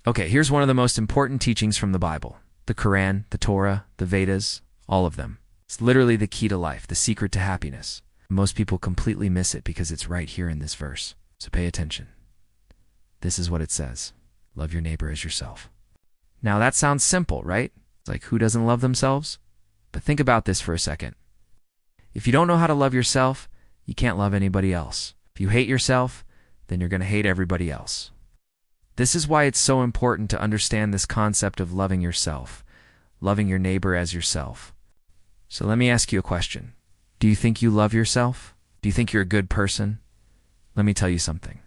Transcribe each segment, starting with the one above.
Okay, here's one of the most important teachings from the Bible. The Quran, the Torah, the Vedas, all of them. It's literally the key to life, the secret to happiness. Most people completely miss it because it's right here in this verse. So pay attention. This is what it says. Love your neighbor as yourself. Now that sounds simple, right? It's like, who doesn't love themselves? But think about this for a second. If you don't know how to love yourself, you can't love anybody else. If you hate yourself, then you're going to hate everybody else. This is why it's so important to understand this concept of loving yourself, loving your neighbor as yourself. So let me ask you a question. Do you think you love yourself? Do you think you're a good person? Let me tell you something.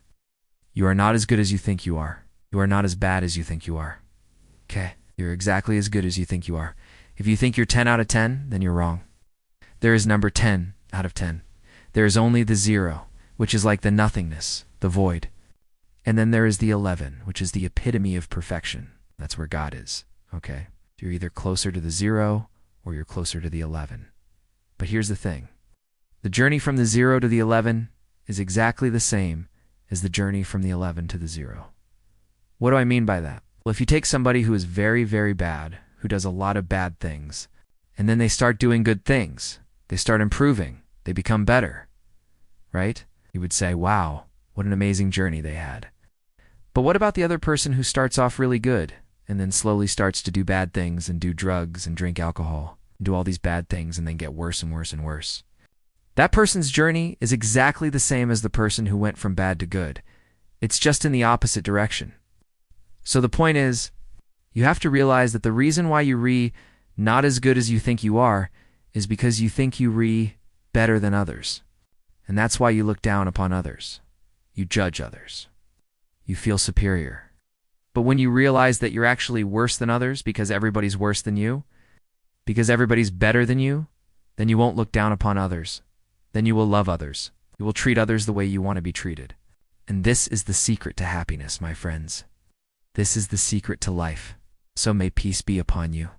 You are not as good as you think you are. You are not as bad as you think you are. Okay? You're exactly as good as you think you are. If you think you're 10 out of 10, then you're wrong. There is number 10 out of 10. There is only the 0, which is like the nothingness, the void. And then there is the 11, which is the epitome of perfection. That's where God is. Okay? You're either closer to the 0 or you're closer to the 11. But here's the thing. The journey from the 0 to the 11 is exactly the same as the journey from the 11 to the 0. What do I mean by that? Well, if you take somebody who is very, very bad, who does a lot of bad things, and then they start doing good things, they start improving, they become better, right? You would say, wow, what an amazing journey they had. But what about the other person who starts off really good and then slowly starts to do bad things and do drugs and drink alcohol and do all these bad things and then get worse and worse and worse? That person's journey is exactly the same as the person who went from bad to good. It's just in the opposite direction. So the point is, you have to realize that the reason why you not as good as you think you are is because you think you better than others. And that's why you look down upon others. You judge others. You feel superior. But when you realize that you're actually worse than others because everybody's worse than you, because everybody's better than you, then you won't look down upon others. Then you will love others. You will treat others the way you want to be treated. And this is the secret to happiness, my friends. This is the secret to life. So may peace be upon you.